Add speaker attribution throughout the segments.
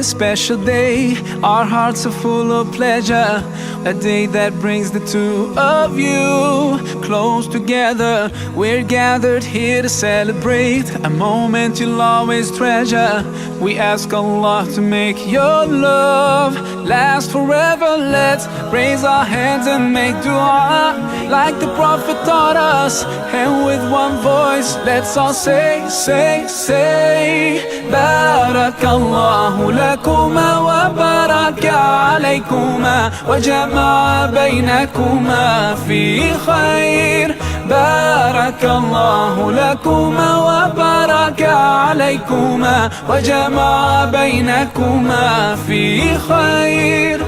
Speaker 1: this special day. Our hearts are full of pleasure, a day that brings the two of you close together. We're gathered here to celebrate a moment you'll always treasure. We ask Allah to make your love last forever. Let's raise our hands and make dua like the Prophet taught us, and with one voice let's all say, say, say. Barakallahu lakuma wa baraka alaykuma wa jama'a baynakuma fi khair. Barakallahu lakuma wa baraka alaykuma wa jama'a baynakuma fi khair.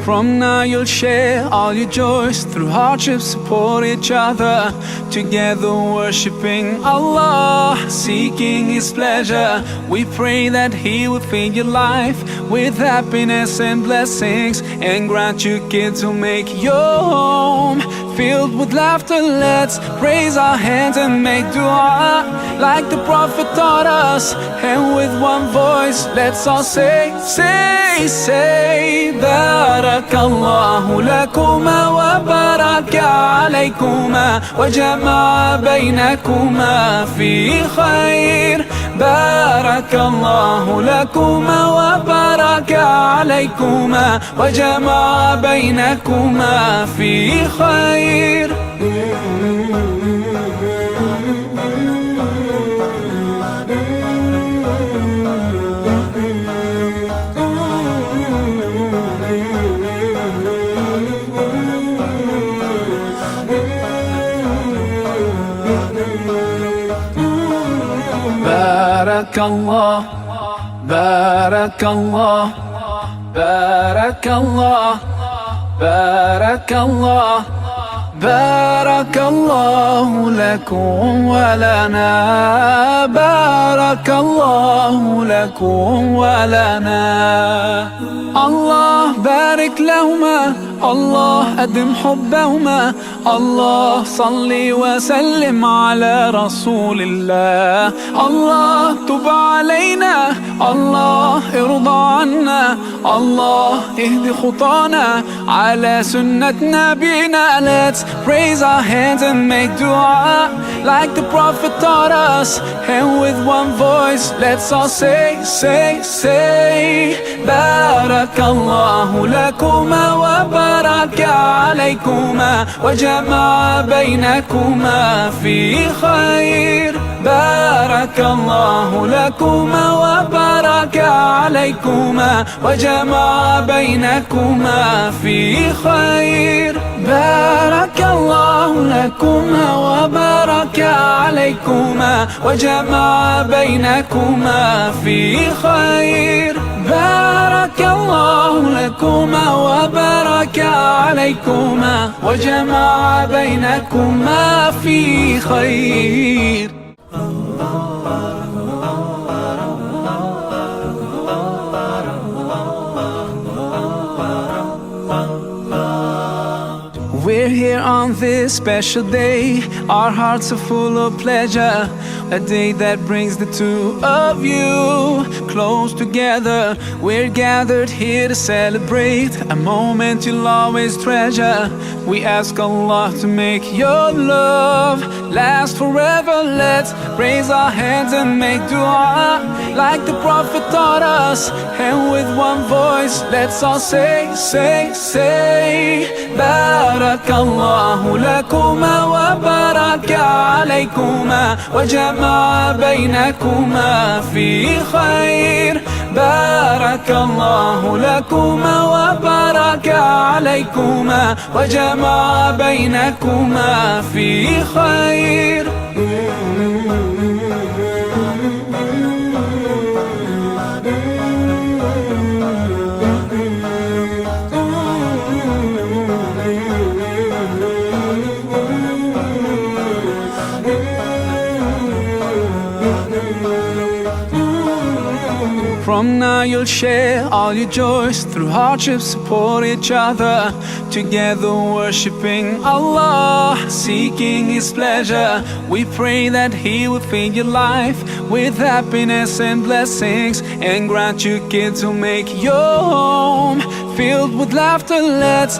Speaker 1: From now you'll share all your joys, through hardships support each other, together worshipping Allah, seeking His pleasure. We pray that He will fill your life with happiness and blessings, and grant you kids who make your home filled with laughter. Let's raise our hands and make dua like the Prophet taught us, and with one voice let's all say, say, say. Barakallahu lakuma wa baraka alaykuma wa jama'a baynakuma fi khair. Barakallahu lakuma wa baraka alaykuma wa jama'a baynakuma fi khair. Barakallah, Barakallah, Barakallah, Barakallah, Barakallahu lakum wa lana, Barakallahu lakum wa lana. Allah barik lahuma, Allah adim hubbahuma, Allah salli wa sallim ala rasulillah. Allah tub alayna, Allah irda anna, Allah ihdi khutana ala sunnat nabina. Let's raise our hands and make dua like the Prophet taught us, and with one voice let's all say, say, say. Barakallahu lakuma wa baraka alaykuma wa jama'a baynakuma fi khair. Barakallahu lakuma wa baraka alaykuma wa jama'a baynakuma fi khair. Barakallahu lakuma wa baraka alaykuma wa jama'a baynakuma fi khair. Barakallahu lakuma wa baraka alaykuma wa jama'a baynakuma fi khair. We're here on this special day. Our hearts are full of pleasure, a day that brings the two of you close together. We're gathered here to celebrate a moment you'll always treasure. We ask Allah to make your love last forever. Let's raise our hands and make dua like the Prophet taught us, and with one voice let's all say, say, say. Barakallahu lakuma wa baraka alaykuma wa jama'a baynakuma fi khair. Barakallahu lakuma wa baraka alaykuma wa jama'a baynakuma fi khair. From now you'll share all your joys, through hardship support each other, together worshiping Allah, seeking His pleasure. We pray that He will fill your life with happiness and blessings, and grant you kids who make your home filled with laughter. Let's